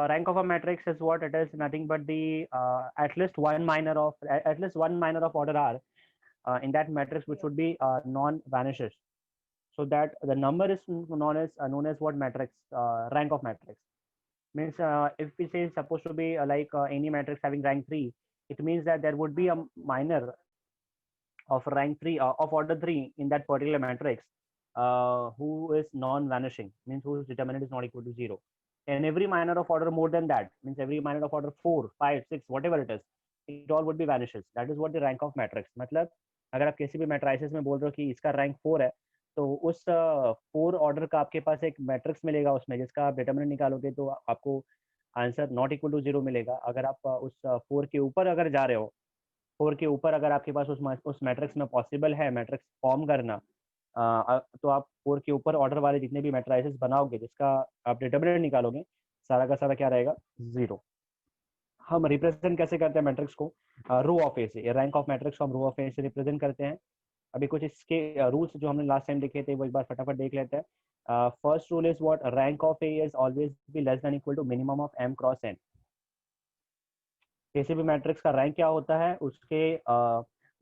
rank of a matrix is what it is, nothing but the at least one minor of order r in that matrix, which would be non-vanishes. So that the number is known as what matrix, rank of matrix. Means if we say supposed to be any matrix having rank 3, it means that there would be a minor of rank 3 of order 3 in that particular matrix who is non-vanishing, means whose determinant is not equal to 0. And every minor of order more than that, means every minor of order 4, 5, 6, whatever it is, it all would be vanishes. That is what the rank of matrix. मतलब अगर आप किसी भी matrices में बोल रहे हो कि इसका रैंक 4 है, तो उस 4 ऑर्डर का आपके पास एक मैट्रिक्स मिलेगा उसमें, जिसका आप डिटर्मिनेंट निकालोगे तो आपको आंसर नॉट इक्वल टू 0 मिलेगा. अगर आप उस 4 के ऊपर अगर जा रहे हो, 4 के ऊपर अगर आपके पास उस मैट्रिक्स में पॉसिबल है मैट्रिक्स फॉर्म करना, तो आप 4 के ऊपर ऑर्डर वाले जितने भी मैट्राइसेस बनाओगे जिसका आप डिटर्मिनेंट निकालोगे, सारा का सारा क्या रहेगा, 0. हम रिप्रेजेंट कैसे करते हैं मैट्रिक्स को, रो ऑफ ए से. रैंक ऑफ मैट्रिक्स को हम रो ऑफ ए से रिप्रेजेंट करते हैं. अभी कुछ इसके रूल्स जो हमने लास्ट टाइम देखे थे वो एक बार फटाफट देख लेते हैं. First rule is what, rank of A is always be less than equal to minimum of m cross n. किसी भी मैट्रिक्स का रैंक क्या होता है, उसके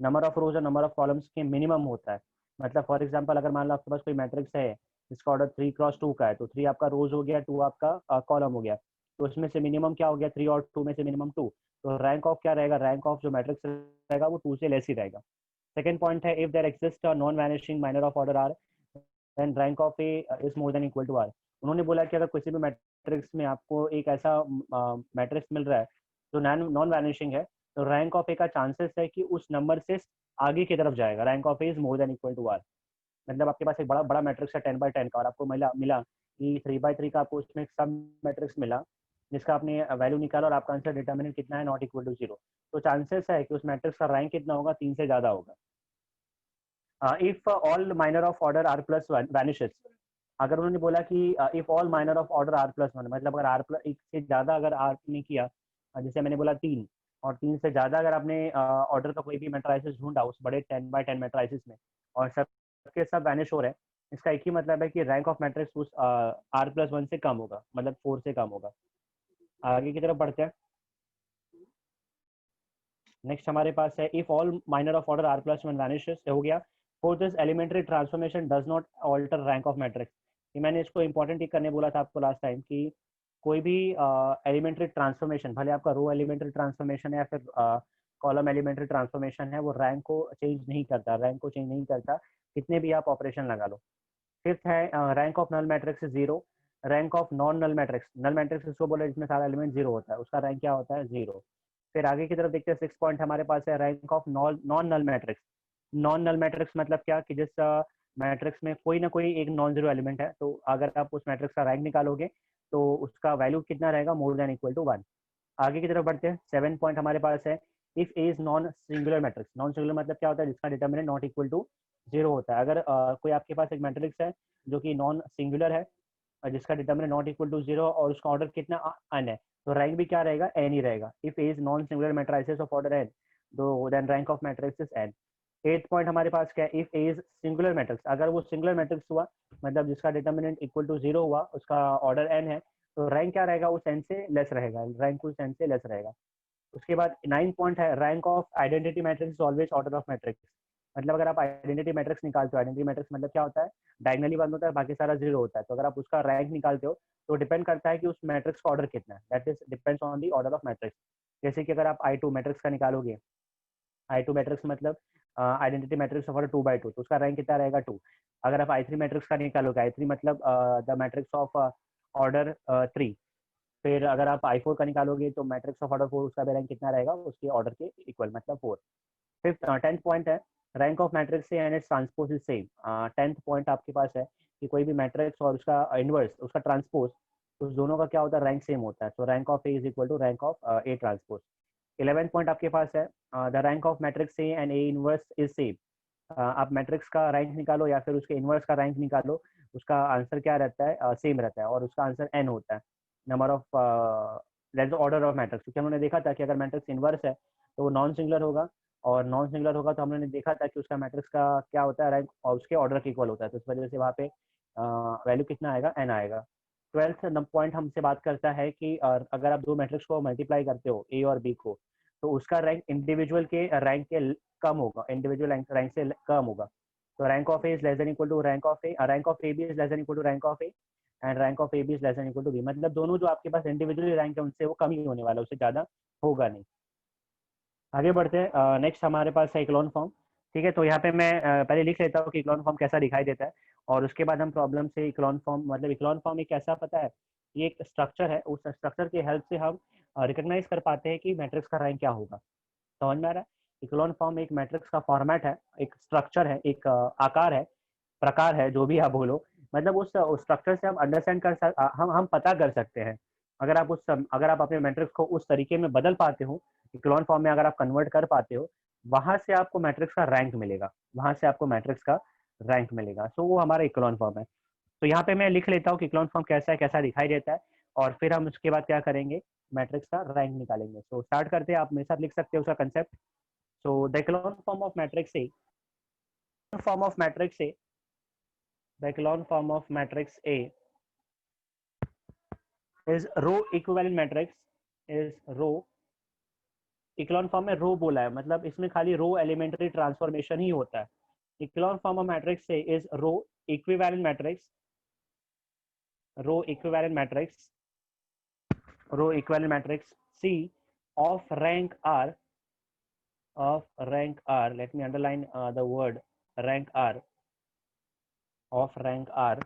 नंबर ऑफ रोज और नंबर ऑफ कॉलम्स के मिनिमम होता है. मतलब फॉर एग्जांपल अगर मान लो आपके पास कोई मैट्रिक्स है जिसका ऑर्डर 3 क्रॉस 2 का है, तो 3 आपका रोज हो गया, 2 आपका कॉलम हो गया, तो उसमें से मिनिमम क्या हो गया, 3 और 2 में से मिनिमम 2. तो रैंक ऑफ क्या रहेगा, रैंक ऑफ जो मैट्रिक्स रहेगा वो 2 से लेस ही रहेगा. Second point is, if there exist a non vanishing minor of order R, then rank of A is more than equal to R. उन्होंने बोला कि अगर किसी भी मैट्रिक्स में आपको एक ऐसा मैट्रिक्स मिल रहा है जो नॉन वैनिशिंग है, तो रैंक ऑफ ए का चांसेस है कि उस नंबर से आगे की तरफ जाएगा. Rank of A is more than equal to R. मतलब आपके पास एक बड़ा बड़ा मैट्रिक्स है 10/10 का, और आपको मिला कि 3/3 का आपको उसमें एक सब मैट्रिक्स मिला जिसका आपने वैल्यू निकाला और आपका आंसर डिटर्मिनेंट कितना है, नॉट इक्वल टू 0. तो चांसेस है कि उस मैट्रिक्स का रैंक कितना होगा, 3 से ज्यादा होगा. If all minor of order R plus vanishes, अगर उन्होंने बोला कि if all minor of order R plus 1, मतलब अगर आर प्लस एक से ज्यादा अगर आर ने किया, जैसे मैंने बोला 3, और 3 से ज्यादा अगर आपने ऑर्डर का कोई भी मैट्राइसिस ढूंढा उस बड़े 10/10 मैट्राइसिस में, और सबके सब वैनिश हो रहे हैं, इसका एक ही मतलब है कि रैंक ऑफ मैट्रिक्स उस आर प्लस 1 से कम होगा, मतलब 4 से कम होगा. आगे की तरफ बढ़ते हैं. नेक्स्ट हमारे पास है, if all minor of order R plus 1 vanishes, हो गया. Fourth is elementary transformation does not alter rank of matrix. ये मैंने इसको इंपॉर्टेंट ही करने बोला था आपको लास्ट टाइम कि कोई भी एलिमेंट्री ट्रांसफॉर्मेशन, भले आपका रो एलिमेंट्री ट्रांसफॉर्मेशन है या फिर कॉलम एलिमेंट्री ट्रांसफॉर्मेशन है, वो रैंक को चेंज नहीं करता, रैंक को चेंज नहीं करता कितने भी आप ऑपरेशन लगा लो. फिफ्थ है, rank of null matrix is 0. Rank of non null matrix, null matrix इसको बोले जिसमें सारा एलिमेंट 0 होता है, उसका रैंक क्या होता है, 0. फिर आगे की तरफ देखते हैं, 6 पॉइंट हमारे पास है, rank of non null matrix. Non null matrix मतलब क्या, कि जिस मैट्रिक्स में कोई ना कोई एक नॉन जीरो एलिमेंट है, तो अगर आप उस मैट्रिक्स का रैंक निकालोगे तो उसका वैल्यू कितना रहेगा, मोर देन इक्वल टू 1. आगे की तरफ बढ़ते हैं. 7 पॉइंट हमारे पास है, if A is non singular matrix. Non singular मतलब क्या होता है, जिसका डिटर्मिनेंट नॉट इक्वल टू 0 होता है. अगर कोई आपके पास एक मैट्रिक्स है जो कि नॉन सिंगुलर है, जिसका डिटर्मिनेंट नॉट इक्वल टू 0, और उसका ऑर्डर कितना n है, तो रैंक भी क्या रहेगा, n ही रहेगा. If A is non singular matrices of order n, तो then rank of matrix is n. 8th point हमारे पास क्या है, if A is singular matrix. अगर वो सिंगुलर मैट्रिक्स हुआ, मतलब जिसका डिटर्मिनेंट इक्वल टू 0 हुआ, उसका ऑर्डर n है, तो रैंक क्या रहेगा, उस n से लेस रहेगा, रैंक उस n से लेस रहेगा. उसके बाद 9th पॉइंट है, rank of identity matrix always order of matrix. मतलब अगर आप आइडेंटिटी मैट्रिक्स निकालते हो, आइडेंटिटी मैट्रिक्स मतलब क्या होता है, डायगनली वन होता है, बाकी सारा 0 होता है. तो अगर आप उसका रैंक निकालते हो तो डिपेंड करता है कि उस मैट्रिक्स का ऑर्डर कितना है, that is depends on the order of matrix. जैसे कि अगर आप I2 मैट्रिक्स का निकालोगे, I2 मैट्रिक्स मतलब आइडेंटिटी मैट्रिक्स ऑफ ऑर्डर 2/2, तो उसका रैंक कितना रहेगा, 2. अगर आप I3 मैट्रिक्स का निकालोगे, I3 मतलब द मैट्रिक्स ऑफ ऑर्डर 3, फिर अगर आप I4 का निकालोगे तो मैट्रिक्स ऑफ ऑर्डर 4, उसका भी रैंक कितना रहेगा, उसके ऑर्डर के इक्वल, मतलब 4. 10th पॉइंट है, रैंक ऑफ मैट्रिक्स से and it's transpose is same. 10th point आपके पास है कि कोई भी मैट्रिक्स और उसका इनवर्स, उसका ट्रांसपोज, उस दोनों का क्या होता है, रैंक सेम होता है. तो rank of A is equal to rank of A transpose. 11th point आपके पास है, the rank of matrix A and A inverse is same. आप मैट्रिक्स का रैंक निकालो या फिर उसके इनवर्स का रैंक निकालो, उसका आंसर क्या रहता है, सेम रहता है, और उसका आंसर n होता है, number of order of matrix. क्योंकि हमने देखा था कि अगर मैट्रिक्स इनवर्स है तो वो नॉन सिंगुलर होगा, और नॉन सिंगुलर होगा तो हमने देखा था कि उसका मैट्रिक्स का क्या होता है, रैंक और उसके ऑर्डर के इक्वल होता है. तो इस वजह से वहाँ पे वैल्यू कितना आएगा, n आएगा. 12th पॉइंट हमसे बात करता है कि अगर आप दो मैट्रिक्स को मल्टीप्लाई करते हो ए और बी को, तो उसका रैंक इंडिविजुअल के रैंक के कम होगा, इंडिविजुअल रैंक से कम होगा। तो rank of A is less than equal to rank of A, rank of A B is less than equal to rank of A, and rank of A B is less than equal to B. मतलब दोनों जो आपके पास individually rank है उनसे वो कम ही होने वाला, उससे ज़्यादा होगा नहीं। आगे बढ़ते हैं, नेक्स्ट हमारे पास है इक्लोन फॉर्म। ठीक है, तो यहाँ पे मैं पहले लिख लेता हूँ कि इक्लोन फॉर्म कैसा दिखाई देता है, और उसके बाद हम प्रॉब्लम से इक्लोन फॉर्म, मतलब इक्लोन फॉर्म एक कैसा पता है, ये एक स्ट्रक्चर है, उस स्ट्रक्चर की हेल्प से हम रिकॉग्नाइज कर पाते हैं कि मैट्रिक्स का रैंक क्या होगा। समझ में आ रहा है? इक्लोन फॉर्म एक मैट्रिक्स का फॉर्मेट है, एक स्ट्रक्चर है, एक आकार है, प्रकार है, जो भी आप बोलो। मतलब उस स्ट्रक्चर से हम अंडरस्टैंड हम पता कर सकते हैं। अगर आप अपने मैट्रिक्स को उस तरीके में बदल पाते हो, इक्लोन फॉर्म में अगर आप कन्वर्ट कर पाते हो, वहां से आपको मैट्रिक्स का रैंक मिलेगा, वहां से आपको मैट्रिक्स का रैंक मिलेगा। सो वो हमारा इक्लोन फॉर्म है। तो यहाँ पे मैं लिख लेता हूँ कि इक्लोन फॉर्म कैसा है, कैसा दिखाई देता है, और फिर हम उसके बाद क्या करेंगे, मैट्रिक्स का रैंक निकालेंगे। तो स्टार्ट करते हैं, आप मेरे साथ लिख सकते हो उसका concept. So the echelon form of matrix A, form of matrix A, the echelon form of matrix A is row equivalent matrix, is row echelon form में रो बोला है, मतलब इसमें खाली रो एलिमेंट्री ट्रांसफॉर्मेशन ही होता है। इक्लॉन फॉर्म ऑफ मैट्रिक्स से is row equivalent matrix, row equivalent matrix, row equivalent matrix C of rank R, of rank R, let me underline the word rank R, of rank R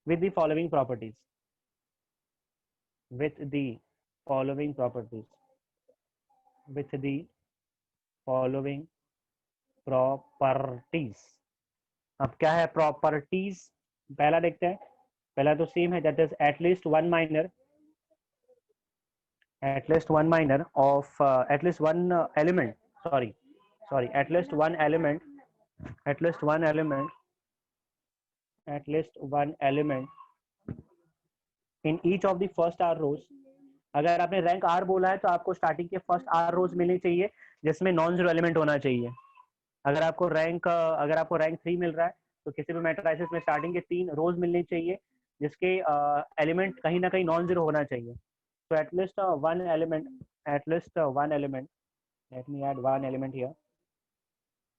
with the following properties, with the following properties, with the following properties। अब क्या है properties, पहला देखते हैं। पहला तो same है, that is at least one minor, at least one minor of at least one element, sorry at least one element, at least one element, at least one element in each of the first R rows. अगर आपने rank are बोला है तो आपको starting के first R रोज मिलनी चाहिए जिसमें नॉन जीरो एलिमेंट होना चाहिए। अगर आपको रैंक 3 मिल रहा है तो किसी भी मैट्रिसेस में स्टार्टिंग के 3 रोज मिलनी चाहिए जिसके एलिमेंट कहीं ना कहीं नॉन जीरो होना चाहिए। तो at least one element, at least one element, let me add one element here,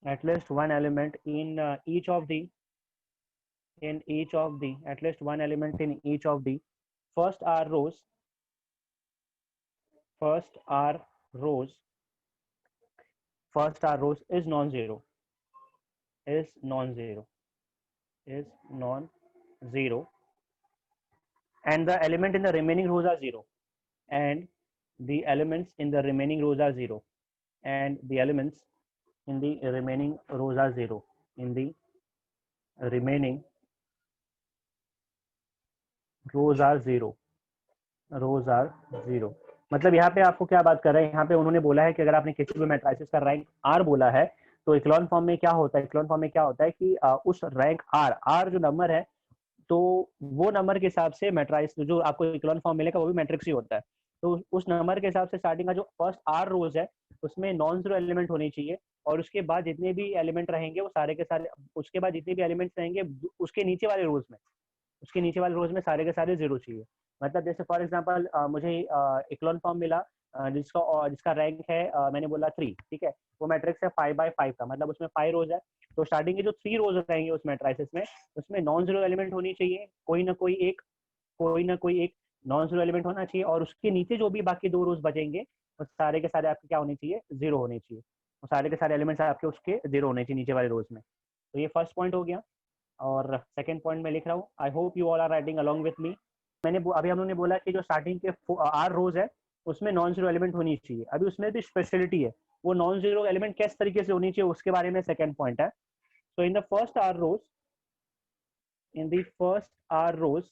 at least one element in each of the, in each of the, at least one element in each of the first r rows, first r rows, first r rows is non-zero, is non-zero, is non-zero, and the element in the remaining rows are zero, and the elements in the remaining rows are zero, and the elements in the remaining rows are zero, in the remaining rows are zero, rows are zero. मतलब यहाँ पे आपको क्या बात कर रहे हैं, यहाँ पे उन्होंने बोला है कि अगर आपने किसी भी मैट्रिसेस का रैंक आर बोला है तो इक्लॉन फॉर्म में क्या होता है, इक्लॉन फॉर्म में क्या होता है कि उस रैंक आर, आर जो नंबर है तो वो नंबर के हिसाब से मैट्रिक्स जो आपको इक्लॉन फॉर्म मिलेगा वो भी मैट्रिक्स ही होता है। तो उस नंबर के हिसाब से स्टार्टिंग का जो फर्स्ट आर रोज है उसमें नॉन जीरो एलिमेंट होनी चाहिए, और उसके बाद जितने भी एलिमेंट रहेंगे वो सारे के सारे, उसके बाद जितने भी एलिमेंट्स रहेंगे उसके नीचे वाले रोज में, उसके नीचे वाले रोज में सारे के सारे जीरो चाहिए। मतलब जैसे फॉर एग्जांपल मुझे इक्लॉन फॉर्म मिला जिसका रैंक है मैंने बोला 3, ठीक है, वो मैट्रिक्स है 5/5 का, मतलब उसमें 5 रोज है। तो स्टार्टिंग के जो 3 रोज रहेंगे उस मैट्रिसेस में, उसमें नॉन जीरो एलिमेंट होनी चाहिए, कोई ना कोई एक, कोई ना कोई एक नॉन जीरो एलिमेंट होना चाहिए, और उसके नीचे जो भी बाकी 2 रोज बचेंगे वो सारे के सारे आपके क्या होने चाहिए, जीरो होने चाहिए। वो सारे के सारे एलिमेंट्स आपके उसके जीरो होने चाहिए नीचे वाले रोज में। तो ये फर्स्ट पॉइंट हो गया, और सेकंड पॉइंट में लिख रहा हूँ, I hope you all are writing along with me. अभी हम लोगों ने बोला कि जो स्टार्टिंग के आर रोज है उसमें नॉन जीरो एलिमेंट होनी चाहिए। अभी उसमें भी स्पेशलिटी है, वो नॉन जीरो एलिमेंट किस तरीके से होनी चाहिए उसके बारे में सेकंड पॉइंट है। So in the first R rows, in the first R rows,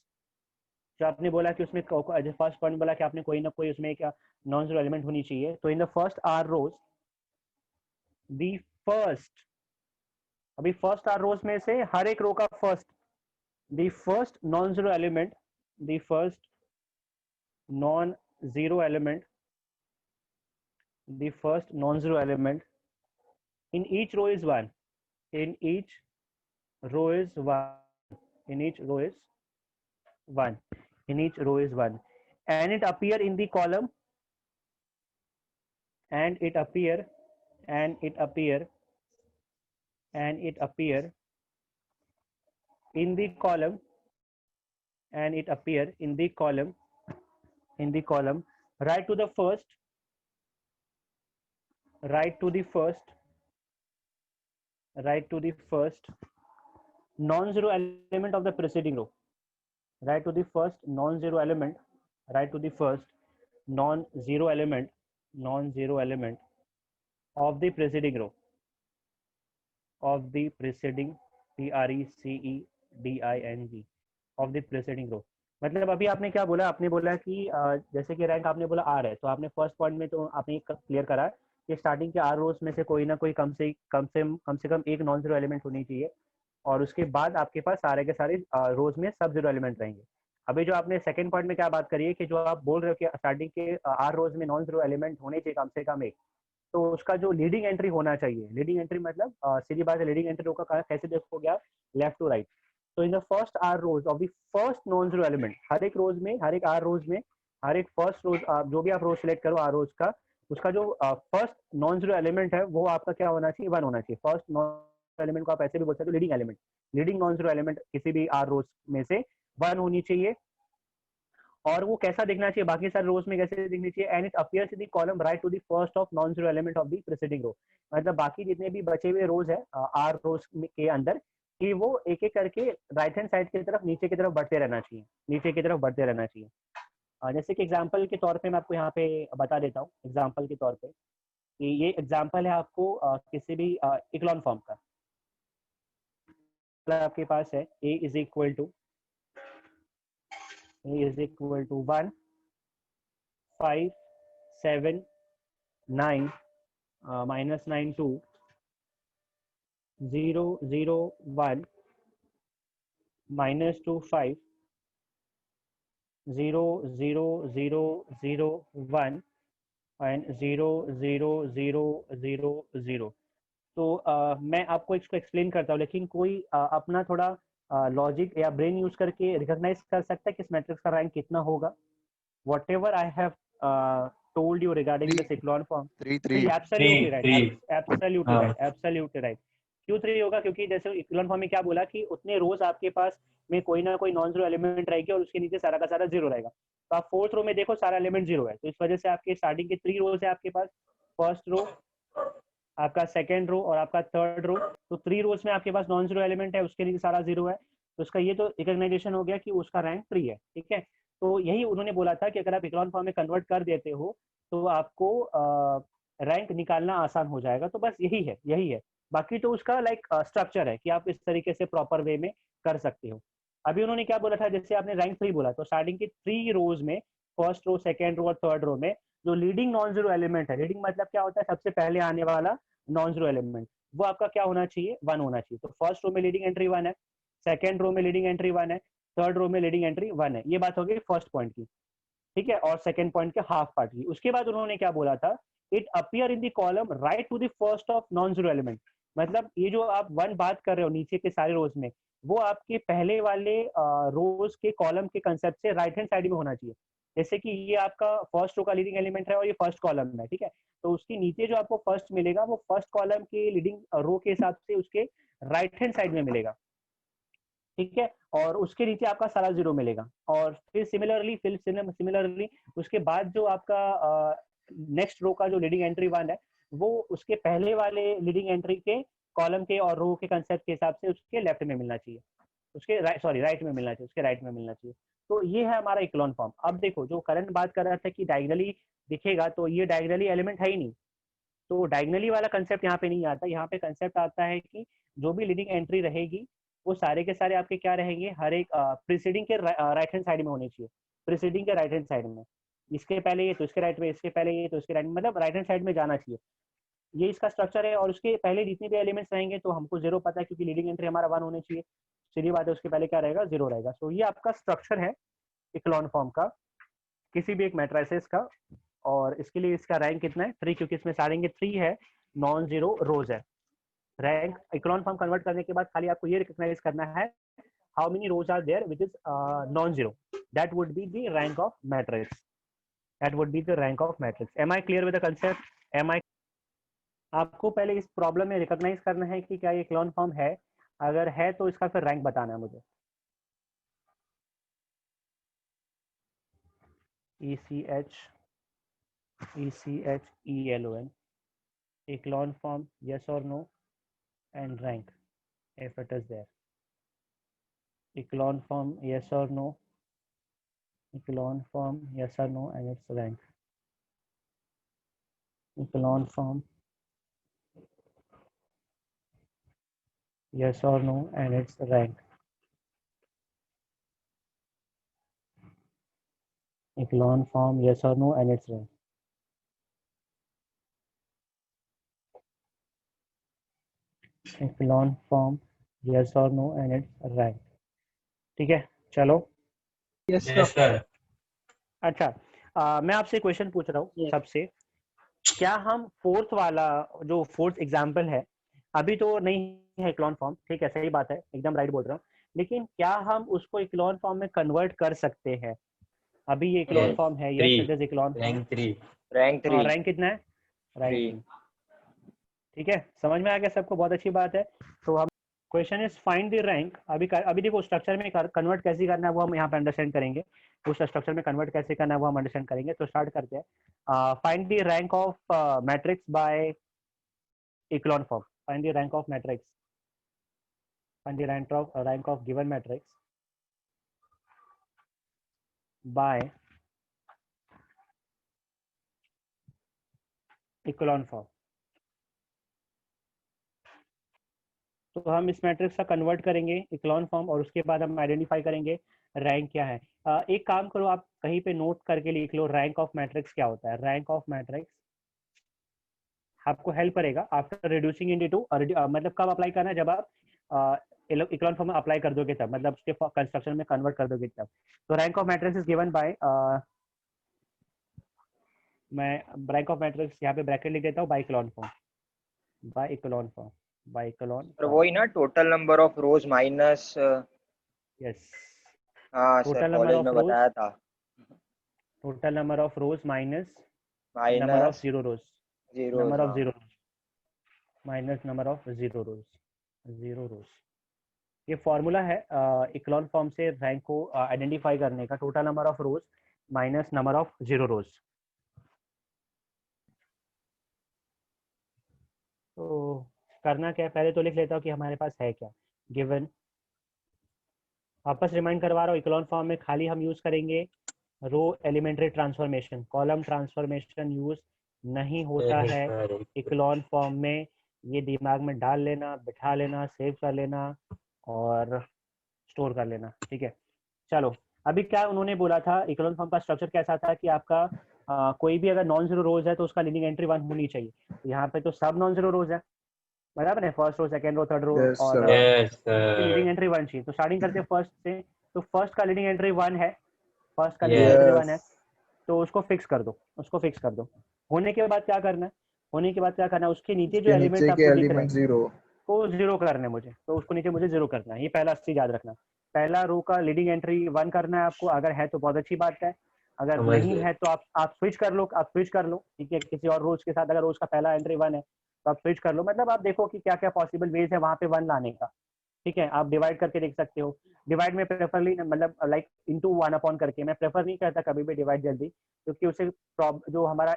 जो आपने बोला कि उसमें फर्स्ट पॉइंट बोला कि आपने कोई ना कोई उसमें क्या नॉन जीरो एलिमेंट होनी चाहिए। तो in the first R rows, the first, अभी फर्स्ट आर रोज में से हर एक रो का first, the first non-zero element, the first non-zero element, the first non-zero element in each row is 1, in each row is 1, in each row is 1, in each row is 1, and it appear in the column, and it appear and it appear and it appear in the column, and it appear in the column right to the first, right to the first right to the first non-zero element of the preceding row, right to the first non-zero element, right to the first non-zero element of the preceding row, of the preceding, PRECEDING, of the preceding row। मतलब अभी आपने क्या बोला, आपने बोला कि जैसे कि रैंक आपने बोला आर है, तो आपने फर्स्ट पॉइंट में तो आपने क्लियर करा कि स्टार्टिंग के आर रोज में से कोई ना कोई कम एक नॉन जीरो एलिमेंट होनी चाहिए, और उसके बाद आपके पास सारे के सारे रोज में सब जीरो एलिमेंट रहेंगे। अभी जो आपने सेकंड पॉइंट में क्या बात करी है कि जो आप बोल रहे हो कि स्टार्टिंग के आर रोज में नॉन जीरो एलिमेंट होने चाहिए कम से कम एक, तो उसका जो लीडिंग एंट्री होना चाहिए, लीडिंग एंट्री मतलब सीधी बात है, लीडिंग एंट्री रो का कैसे देखोगे आप, लेफ्ट टू राइट। तो in the first R rows of the first non zero element, हर एक रोज में, हर एक आर रोज में, हर एक फर्स्ट रोज, जो भी आप रोज सिलेक्ट करो आर रोज का, उसका जो फर्स्ट नॉन जीरो एलिमेंट है वो आपका क्या होना चाहिए, 1 होना चाहिए। फर्स्ट नॉन एलिमेंट को आप ऐसे भी बोल सकते हो leading element, leading non zero element किसी भी आर रोज में से 1 होनी चाहिए। और वो कैसा दिखना चाहिए, बाकी सारे रोज में कैसे दिखनी चाहिए, and it appears in the column right to the first of non zero element of the preceding row. मतलब बाकी जितने भी बचे हुए रोज है आर रोज के अंदर, कि वो एक एक करके राइट हैंड साइड की तरफ नीचे की तरफ बढ़ते रहना चाहिए, नीचे की तरफ बढ़ते रहना चाहिए। जैसे कि एग्जांपल के तौर पे मैं आपको यहाँ पे बता देता हूँ, एग्जांपल के तौर पे कि ये एग्जांपल है आपको किसी भी इक्लॉन फॉर्म का। आपके पास है a is equal to 1, 5, 7, 9, -9, 2, 0, 0, 1, -2, 5, 0, 0, 0, 0, 1 and 0, 0, 0, 0, 0। तो मैं आपको इसको एक्सप्लेन करता हूँ, लेकिन कोई अपना थोड़ा लॉजिक या ब्रेन यूज करके रिकॉग्नाइज कर सकता है कि इस मैट्रिक्स का रैंक कितना होगा। Whatever I have told you regarding the echelon form, 3 absolutely right, 3 absolutely right, absolutely right। क्यों 3 होगा, क्योंकि जैसे इक्लोन फॉर्म में क्या बोला कि उतने रोज आपके पास में कोई ना कोई नॉन जीरो एलिमेंट रहेगी और उसके नीचे सारा का सारा जीरो रहेगा। तो आप फोर्थ रो में देखो सारा एलिमेंट जीरो है, तो इस वजह से आपके स्टार्टिंग के 3 रोज है आपके पास, फर्स्ट रो, आपका सेकेंड रो और आपका थर्ड रो। तो 3 रोज में आपके पास नॉन जीरो एलिमेंट है, उसके नीचे सारा जीरो है, तो उसका ये तो रिकॉग्नाइजेशन हो गया कि उसका रैंक 3 है, ठीक है। तो यही उन्होंने बोला था कि अगर आप इक्लॉन फॉर्म में कन्वर्ट कर देते हो तो आपको रैंक निकालना आसान हो जाएगा। तो बस यही है। बाकी तो उसका लाइक स्ट्रक्चर है कि आप इस तरीके से प्रॉपर वे में कर सकते हो। अभी उन्होंने क्या बोला था, जैसे आपने रैंक 3 बोला, तो स्टार्टिंग के 3 रोज में, फर्स्ट रो, सेकेंड रो और थर्ड रो में जो लीडिंग नॉन जीरो एलिमेंट है, लीडिंग मतलब क्या होता है, सबसे पहले आने वाला नॉन जीरो एलिमेंट, वो आपका क्या होना चाहिए, 1 होना चाहिए। तो फर्स्ट रो में लीडिंग एंट्री 1 है, सेकेंड रो में लीडिंग एंट्री 1 है, थर्ड रो में लीडिंग एंट्री 1 है। ये बात हो गई फर्स्ट पॉइंट की, ठीक है, और सेकंड पॉइंट के हाफ पार्ट की। उसके बाद उन्होंने क्या बोला था, it appear in the column right to the first of non zero element. मतलब ये जो आप 1 बात कर रहे हो नीचे के सारे रोज में, वो आपके पहले वाले रोज के कॉलम के कंसेप्ट से राइट हैंड साइड में होना चाहिए। जैसे कि ये आपका फर्स्ट रो का लीडिंग एलिमेंट है और ये फर्स्ट कॉलम है, ठीक है, तो उसके नीचे जो आपको फर्स्ट मिलेगा वो फर्स्ट कॉलम के लीडिंग रो के हिसाब से उसके राइट हैंड साइड में मिलेगा, ठीक है, और उसके नीचे आपका सारा जीरो मिलेगा। और फिर सिमिलरली उसके बाद जो आपका नेक्स्ट रो का जो लीडिंग एंट्री 1 है, वो उसके पहले वाले लीडिंग एंट्री के कॉलम के और रो के कंसेप्ट के हिसाब से उसके लेफ्ट में मिलना चाहिए, उसके राइट में मिलना चाहिए, उसके राइट में मिलना चाहिए। तो ये है हमारा इक्लोन फॉर्म। अब देखो, जो करंट बात कर रहा था कि डायगनली दिखेगा, तो ये डायगनली एलिमेंट है ही नहीं, तो डायगनली वाला कंसेप्ट यहाँ पे नहीं आता। यहाँ पे कंसेप्ट आता है कि जो भी लीडिंग एंट्री रहेगी वो सारे के सारे आपके क्या रहेंगे, हर एक प्रीसीडिंग के राइट हैंड साइड में होने चाहिए, प्रीसीडिंग के राइट हैंड साइड में, इसके पहले ये तो इसके राइट में, इसके पहले ये तो इसके राइट में, मतलब राइट हैंड साइड में जाना चाहिए। ये इसका स्ट्रक्चर है। और उसके पहले जितने भी एलिमेंट्स रहेंगे तो हमको जीरो पता है, क्योंकि लीडिंग एंट्री हमारा 1 होने चाहिए, सीधी बात है, उसके पहले क्या रहेगा, जीरो रहेगा। सो ये आपका स्ट्रक्चर है इक्लॉन फॉर्म का, किसी भी एक मैट्रिसेस का। और इसके लिए इसका रैंक कितना है, 3, क्योंकि इसमें सारे 3 है, नॉन जीरो रोज है। रैंक इक्लॉन फॉर्म कन्वर्ट करने के बाद खाली आपको ये रिकॉग्नाइज करना है how many rows are there which is non-zero. That would be the rank of matrix. That would be the rank of matrix. Am I clear with the concept? Am I? आपको पहले इस problem में recognise करना है कि क्या ये echelon form है. अगर है तो इसका फिर रैंक बताना है मुझे. ECHELON echelon form, yes or no, and rank if it is there. Echelon form, yes or no, echelon form, yes or no, and its rank. Echelon form, yes or no, and its rank. Echelon form, yes or no, and its rank. Echelon form, yes or no, and its rank. ठीक है, चलो. Yes, Yes, sir. sir. अच्छा, मैं आपसे question पूछ रहा हूँ Yes. सबसे. क्या हम फोर्थ वाला जो फोर्थ एग्जाम्पल है, अभी तो नहीं है इक्लोन फॉर्म, ठीक है, सही बात है, एकदम राइट बोल रहा हूँ, लेकिन क्या हम उसको इक्लोन फॉर्म में कन्वर्ट कर सकते हैं? अभी ये इक्लोन Yes. फॉर्म है, Three. Yes it is echelon form. Rank 3. Rank 3. और रैंक कितना है? Rank Three. 3. ठीक है, समझ में आ गया सबको, बहुत अच्छी बात है. तो हम question is find the rank. अभी देखो स्ट्रक्चर में कन्वर्ट कैसे करना है वो हम यहाँ पे अंडरस्टैंड करेंगे. उस स्ट्रक्चर में कन्वर्ट कैसे करना है वो हम अंडरस्टैंड करेंगे. तो स्टार्ट करते हैं. Find the rank of matrix bye echelon form. Find the rank of matrix. Find the rank of given matrix by echelon form. तो हम इस मैट्रिक्स का कन्वर्ट करेंगे इक्लोन फॉर्म और उसके बाद हम आइडेंटिफाई करेंगे रैंक क्या है. एक काम करो, आप कहीं पे नोट करके लिख लो रैंक ऑफ मैट्रिक्स क्या होता है. रैंक ऑफ मैट्रिक्स आपको हेल्प करेगा आफ्टर रिड्यूसिंग इनटू, मतलब कब अप्लाई करना है, जब आप इक्लोन फॉर्म में अप्लाई कर दोगे तब, मतलब उसके कंस्ट्रक्शन में कन्वर्ट कर दोगे तब. तो rank of matrix is given by, मैं रैंक ऑफ मैट्रिक्स यहाँ पे ब्रैकेट लिख देता हूँ, by echelon form. By echelon form, by echelon. Sir वही ना, total number of rows minus. Yes, हाँ sir, total number college of में रोज, बताया था. Total number of rows minus number of minus zero rows, zero. Number of zero rows minus number of zero rows. Zero rows ये formula है echelon form से rank को identify करने का. Total number of rows minus number of zero रोज. तो करना क्या है, पहले तो लिख लेता हूँ कि हमारे पास है क्या. गिवन, वापस रिमाइंड करवा रहा हूँ, इक्लोन फॉर्म में खाली हम यूज करेंगे row elementary transformation. Column transformation use नहीं होता है इक्लोन फॉर्म में. ये दिमाग में डाल लेना, बिठा लेना, सेव कर लेना और स्टोर कर लेना. ठीक है, चलो. अभी क्या उन्होंने बोला था, इक्लोन फॉर्म का स्ट्रक्चर कैसा था कि आपका कोई भी अगर नॉन जीरो रोज है तो उसका लीडिंग एंट्री 1 होनी चाहिए. तो यहाँ पे तो सब नॉन जीरो रोज है, बराबर है, first row, second row, third row, Yes, और sir. Yes, leading sir. Entry 1 चाहिए. तो स्टार्टिंग करते हैं फर्स्ट से. तो फर्स्ट का लीडिंग एंट्री 1 है, फर्स्ट का लीडिंग Yes. एंट्री 1 है, Yes. तो उसको फिक्स कर दो, उसको फिक्स कर दो. होने के बाद क्या करना है, होने के बाद क्या करना है, उसके नीचे जो उसके एलिमेंट्स नीचे के आपको दिख रहे एलिमेंट हैं 0. को जीरो करना है मुझे. तो उसको नीचे मुझे जीरो करना है. ये पहला चीज याद रखना. पहला रो का लीडिंग एंट्री 1 करना है आपको. अगर है तो बहुत अच्छी बात है, अगर समझ नहीं गए. है तो आप स्विच कर लो, आप स्विच कर लो. ठीक है, किसी और रोज के साथ. अगर रोज का पहला एंट्री 1 है तो आप स्विच कर लो. मतलब आप देखो कि क्या क्या पॉसिबल वेज है वहां पे 1 लाने का. ठीक है, आप डिवाइड करके देख सकते हो. डिवाइड में प्रेफरली, मतलब लाइक इनटू 1 अपॉन करके, मैं प्रेफर नहीं करता कभी भी डिवाइड जल्दी, क्योंकि उससे जो हमारा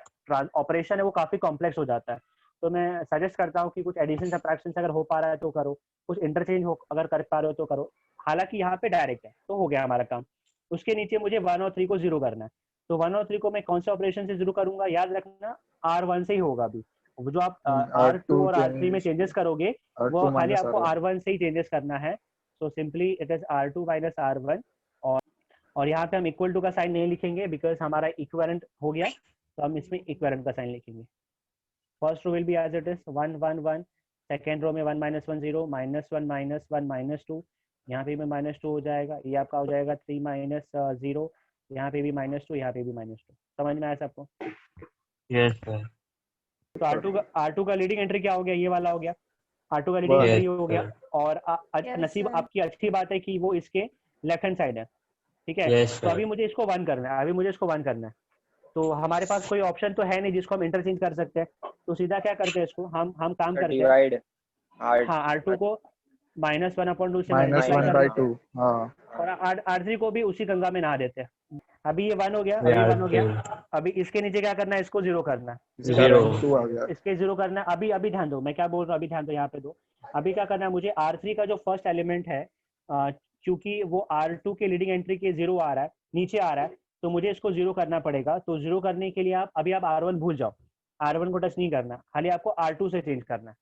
ऑपरेशन है वो काफी कॉम्प्लेक्स हो जाता है. तो मैं सजेस्ट करता हूँ कि कुछ एडिशन सब्ट्रैक्शन अगर हो पा रहा है तो करो, कुछ इंटरचेंज हो अगर कर पा रहे हो तो करो. हालांकि यहाँ पे डायरेक्ट है तो हो गया हमारा काम. उसके नीचे मुझे 1 और 3 को जीरो करना है. तो 1 और 3 को मैं कौन से ऑपरेशन से जीरो करूंगा, याद रखना R1 से ही होगा. अभी वो जो आप R2 और R3 में चेंजेस करोगे वो R2 खाली minus आपको R1. R1 से ही चेंजेस करना है. So simply it is R2 minus R1. और यहाँ पे हम इक्वल टू का साइन नहीं लिखेंगे बिकॉज हमारा इक्विवेलेंट हो गया, तो हम इसमें इक्विवेलेंट का साइन लिखेंगे. First row will be as it is 1 1 1. Second row में 1 -1 0, -1 -1 -2. यहाँ पे भी -2 हो जाएगा. ये आपका हो जाएगा 3 -0. यहाँ पे भी -2, यहाँ पे भी -2. समझ में आया सबको? Yes, sir. तो R2 का लीडिंग एंट्री क्या हो गया, ये वाला हो गया. R2 का लीडिंग Yes, एंट्री हो गया, sir. और Yes, नसीब sir. आपकी अच्छी बात है कि वो इसके लेफ्ट हैंड साइड है, ठीक है। Yes, तो sir. अभी मुझे इसको 1 करना है, अभी मुझे इसको 1 करना है, तो हमारे पास कोई ऑप्शन तो है नहीं जिसको हम इंटरचेंज कर सकते हैं, तो सीधा क्या करते हैं इसको हम काम करते हैं, डिवाइड हाँ R2 को -1/2 से -1 मल्टीप्लाई कर by देते 2 हैं, हाँ और R3 को भी उसी गंगा में नहा देते हैं। अभी ये 1 हो गया, Yeah, अभी 1 हो गया, okay. अभी इसके नीचे क्या करना है, इसको 0 करना है, इसका Zero. रैंक 2 आ गया। इसके 0 करना है। अभी ध्यान दो मैं क्या बोल रहा हूँ, अभी ध्यान दो यहाँ पे दो। अभी क्या करना है मुझे, R3 का जो फर्स्ट एलिमेंट है, क्योंकि वो R2 के लीडिंग एंट्री के 0 आ रहा है, नीचे आ रहा है, तो मुझे इसको 0 करना पड़ेगा। तो 0 करने के लिए आप R1 भूल जाओ, R1 को टच नहीं करना, खाली आपको R2 से चेंज करना है,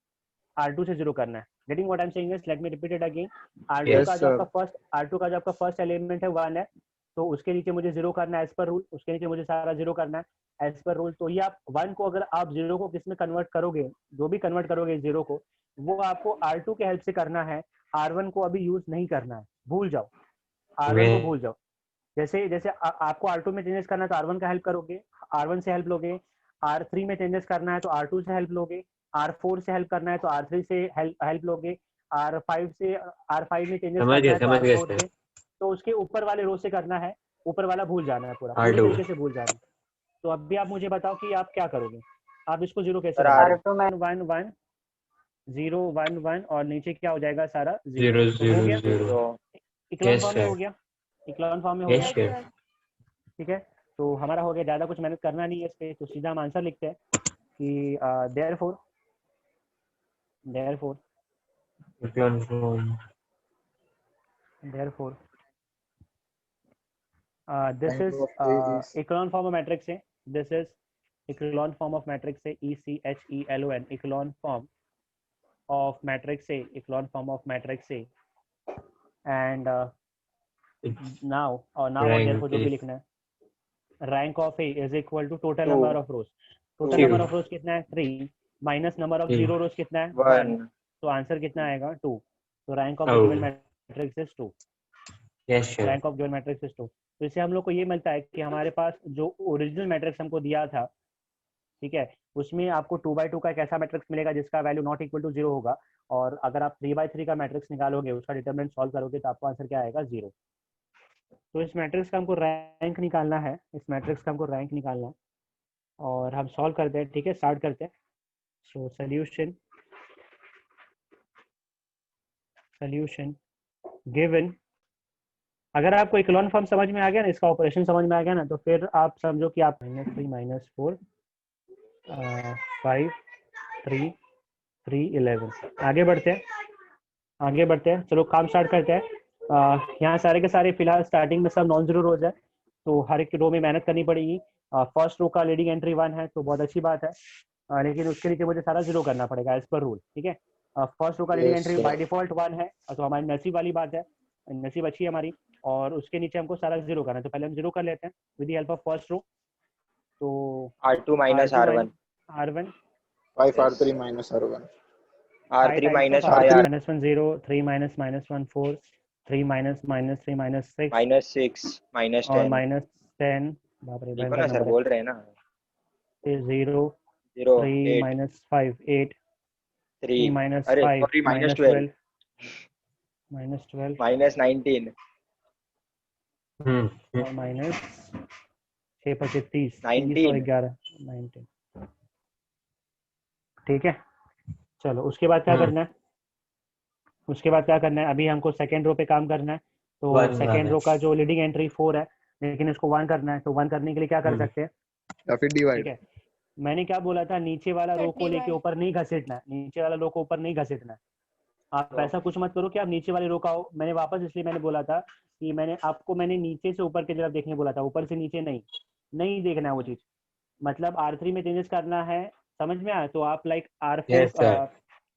R2 से 0 करना है। Getting what I am saying is, let me repeat it again. R2 Yes, का जो sir. आपका फर्स्ट एलिमेंट है 1 है, तो उसके नीचे मुझे 0 करना है एज पर रूल, उसके नीचे मुझे सारा 0 करना है एज पर रूल। तो ये आप 1 को अगर आप 0 को किस में कन्वर्ट करोगे, जो भी कन्वर्ट करोगे 0 को, वो आपको R2 के हेल्प से करना है, R1 को अभी यूज नहीं करना है, भूल जाओ, R1 को भूल जाओ। जैसे जैसे आपको R2 में चेंजेस करना है तो R1 का हेल्प करोगे, R1 से हेल्प लोगे, R3 में चेंजेस करना है तो R2 से हेल्प लोगे, R4 से हेल्प करना है तो R3 से हेल्प लोगे, R5 में चेंजेस समझ करना है गए, तो समझ गए R4 सर. से, तो उसके ऊपर वाले रो से करना है, ऊपर वाला भूल जाना है, पूरी R2. तरीके से भूल जाना है। तो अभी आप मुझे बताओ कि आप क्या करोगे, आप इसको 0 कैसे सर, करोगे? R2 1 1 1 0 1 1 और नीचे क्या हो जाएगा सारा 0, 0 तो हो 0 गया, 0. तो इक्लोन Yes, फॉर्म में sir. हो गया, इक्लोन फॉर्म में हो Yes, गया, Yes, sir. sir. ठीक है। तो हमारा हो गया, ज़्यादा कुछ मेहनत करना नहीं है इस पे, तो सीधा हम आंसर लिखते हैं कि therefore Echelon form. this Rank is of A is echelon form of matrix है, this is echelon form of matrix है, ECHELON, echelon form of matrix है, echelon form of matrix है, and It's now और rank therefore जो भी is लिखना है, rank of A is equal to total 2 number of rows, total Two. number of rows कितना है 3 माइनस नंबर ऑफ 3. 0 रोज कितना है 1, 1 तो आंसर कितना आएगा 2। तो rank of the Oh. Given matrix is 2, Yes, sir. Rank of given matrix is 2। तो इससे हम लोग को ये मिलता है कि हमारे पास जो ओरिजिनल मैट्रिक्स हमको दिया था, ठीक है, उसमें आपको 2/2 का एक ऐसा मैट्रिक्स मिलेगा जिसका वैल्यू नॉट इक्वल टू 0 होगा, और अगर आप 3/3 का मैट्रिक्स निकालोगे, उसका डिटरमिनेंट सॉल्व करोगे, तो आपको आंसर क्या आएगा 0। तो इस मैट्रिक्स का हमको रैंक निकालना है, इस मैट्रिक्स का हमको रैंक निकालना है, और हम सॉल्व करते हैं, ठीक है, स्टार्ट करते हैं। सो सोल्यूशन गिवन, अगर आपको इक्लोन फॉर्म समझ में आ गया ना, इसका ऑपरेशन समझ में आ गया ना, तो फिर आप समझो कि आप -3 -4 5 3 3 11 आगे बढ़ते हैं, चलो काम स्टार्ट करते हैं। यहाँ सारे के सारे फिलहाल स्टार्टिंग में सब नॉन जीरो रोज है, तो हर एक रो में मेहनत करनी पड़ेगी। फर्स्ट रो का लीडिंग एंट्री 1 है, तो बहुत अच्छी बात है, लेकिन उसके नीचे मुझे सारा 0 करना पड़ेगा एज पर रूल, ठीक है। फर्स्ट रो का leading Yes, entry sir. By default 1 है, तो हमारी नसीब वाली बात है, नसीब अच्छी है हमारी, और उसके नीचे हमको सारा 0 करना है। तो पहले हम 0 कर लेते हैं with the help of first row. तो R2 minus R1 R1 5 R3 minus R1 R3 minus R3 5 -1 0 3 -1 4 3 -3 -6 minus 6 minus और 10 -10, बाप रे देखो भयंकर ना सर, नंबर है, बोल रहे हैं ना, फिर 0 0 3 8 -5 8 3 3 अरे -5 सॉरी minus 12 -12 minus 19 और -6 25 30 30 और 19 11 19, ठीक है। चलो उसके बाद क्या करना है, अभी हमको सेकेंड रो पे काम करना है। तो One सेकेंड रो minus. का जो लीडिंग एंट्री 4 है, लेकिन इसको 1 करना है, तो 1 करने के लिए क्या कर सकते हैं, या फिर ठीक डिवाइड है। मैंने क्या बोला था, नीचे वाला रो को लेके Divide. ऊपर नहीं घसीटना है, नीचे वाला रो को ऊपर नहीं घसीटना है। आप तो- ऐसा कुछ मत करो कि आप नीचे वाले रो का हो। मैंने वापस इसलिए मैंने बोला था कि मैंने नीचे से ऊपर की तरफ देखने बोला था, ऊपर से नीचे नहीं देखना है वो चीज। मतलब R3 में चेंजेस करना है, समझ में आया, तो आप लाइक Yes, sir.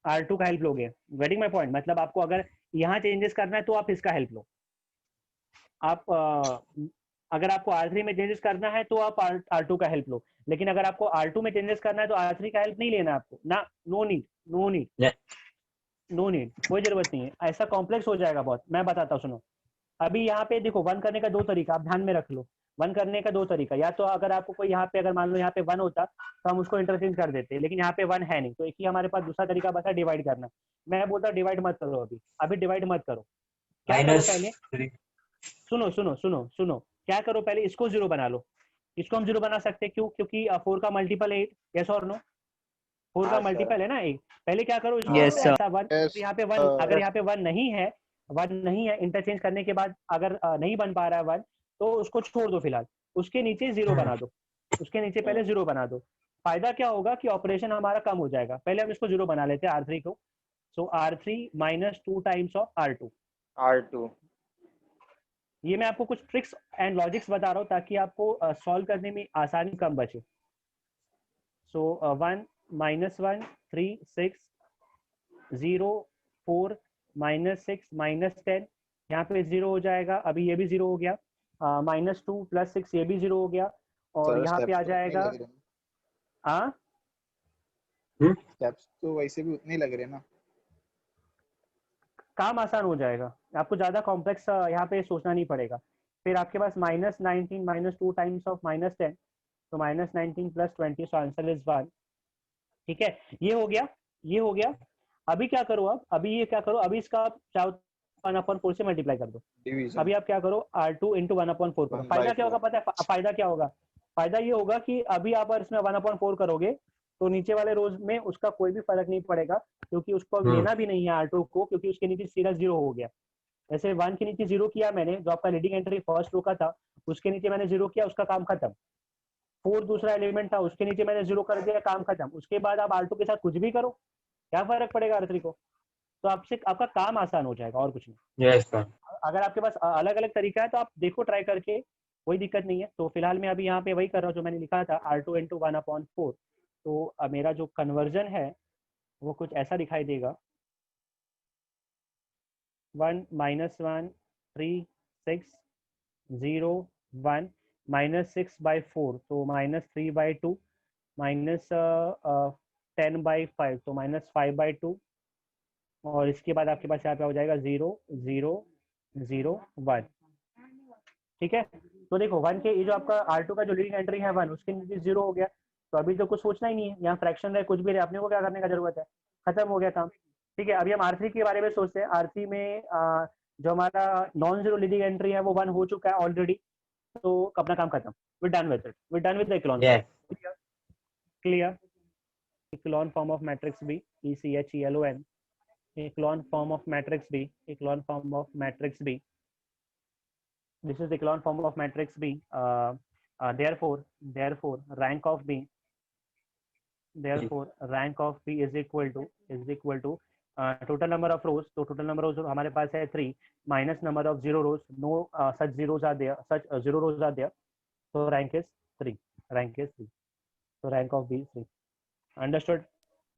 R2 का हेल्प लोगे, गेटिंग माय पॉइंट। मतलब आपको अगर यहाँ चेंजेस करना है तो आप इसका हेल्प लो। आप अगर आपको R3 में चेंजेस करना है तो आप R2 का हेल्प लो, लेकिन अगर आपको R2 में चेंजेस करना है तो R3 का हेल्प नहीं लेना आपको ना। नो नीड, कोई जरूरत नहीं है, ऐसा कॉम्प्लेक्स हो जाएगा बहुत। मैं बताता हूँ, सुनो। अभी यहाँ पे देखो 1 करने का 2 तरीका आप ध्यान में रख लो। वन करने का 2 तरीका, या तो अगर आपको कोई यहाँ पे अगर मान लो यहाँ पे 1 होता तो हम उसको इंटरचेंज कर देते, लेकिन यहाँ पे 1 है नहीं, तो एक ही हमारे पास दूसरा तरीका बचा डिवाइड करना। मैं बोलता डिवाइड मत करो, अभी डिवाइड मत करो। क्या करो माइनस पहले, 3 सुनो सुनो सुनो सुनो, क्या करो पहले इसको 0 बना लो। इसको हम 0 बना सकते हैं, क्यों? क्योंकि 4 का मल्टीपल 8, यस और नो? 4 का हाँ, मल्टीपल है ना 8। पहले क्या करो इसको Yes, sir. ऐसा 1, Yes, यहाँ पे 1, अगर यहाँ पे 1 नहीं है, 1 नहीं है, इंटरचेंज करने के बाद अगर नहीं बन पा रहा है 1, तो उसको छोड़ दो फिलहाल, उसके नीचे 0 बना दो, उसके नीचे पहले 0 बना दो। फायदा क्या होगा कि ऑपरेशन हमारा कम हो जाएगा। पहले हम इसको 0 बना लेते हैं R3 को। सो R3 minus 2 times of R2। R2 ये मैं आपको कुछ ट्रिक्स एंड लॉजिक्स बता रहा हूँ ताकि आपको सॉल्व करने में आसानी कम बचे। सो 1 माइनस 1 3 6 0 4 माइनस 6 माइनस 10, यहाँ पे 0 हो जाएगा, अभी ये भी 0 हो गया, माइनस 2 प्लस 6 ये भी 0 हो गया, और यहाँ पे आ जाएगा हाँ स्टेप्स तो वैसे भी उतने ही लग रहे हैं ना। काम आसान हो जाएगा, आपको ज्यादा कॉम्प्लेक्स यहाँ पे सोचना नहीं पड़ेगा। फिर आपके पास minus 19 minus 2 times of minus 10, तो minus 19 plus 20, so answer is 1। ठीक है, ये हो गया, ये हो गया। अभी क्या करो, अभी ये क्या करो, अभी इसका आप चाहो 1/4 से मल्टीप्लाई कर दो। डिवीजन अभी आप क्या करो, R2 इंटू 1/4 करो। 1/4 फायदा क्या होगा पता है? फायदा क्या होगा? फायदा ये होगा कि अभी आप अगर इसमें 1/4 करोगे तो नीचे वाले रोज में उसका कोई भी फर्क नहीं पड़ेगा, क्योंकि उसको अब लेना भी नहीं है R2 को, क्योंकि उसके नीचे सीधा 0 हो गया। जैसे 1 के नीचे 0 किया मैंने, जो आपका लीडिंग एंट्री फर्स्ट रो का था, उसके नीचे मैंने 0 किया, उसका काम खत्म। 4 दूसरा एलिमेंट था, उसके नीचे मैंने 0 कर दिया, काम खत्म। उसके बाद आप R2 के साथ कुछ भी करो, क्या फर्क पड़ेगा R3 को? तो आपसे आपका काम आसान हो जाएगा और कुछ नहीं। Yes sir. अगर आपके पास अलग अलग तरीका है तो आप देखो ट्राई करके, कोई दिक्कत नहीं है। तो फिलहाल मैं अभी यहाँ पे वही कर रहा हूँ जो मैंने लिखा था, R2 इंटू 1/4। तो अब मेरा जो कन्वर्जन है वो कुछ ऐसा दिखाई देगा, 1 माइनस 1 3 6 0 1 माइनस 6/4, तो माइनस 3/2 माइनस 10/5, तो माइनस 5/2, और इसके बाद आपके पास यहाँ पे हो जाएगा 0 0 0 1। ठीक है, तो देखो 1 के ये जो आपका R2 का जो लीडिंग एंट्री है 1, उसके नीचे 0 हो गया, तो अभी तो कुछ सोचना ही नहीं है, यहाँ फ्रैक्शन रहे कुछ भी रहे, अपने को क्या करने का जरूरत है, खत्म हो गया काम। ठीक है, अभी हम R3 के बारे में सोचते हैं। R3 में जो हमारा नॉन जीरो लीडिंग एंट्री है वो 1 हो चुका है ऑलरेडी, तो अपना काम खत्म, we done with it, we done with the echelon. Yes clear? Echelon form of matrix B, ECHELON, echelon form of matrix B, echelon form of matrix B. This is the echelon form of matrix B. Therefore, rank of B, rank of B is equal to total number of rows. So total number of rows हमारे पास है 3 minus number of 0 rows. No such zeros are there. Such 0 rows are there. So rank is 3. Rank is 3. So rank of B is 3. Understood?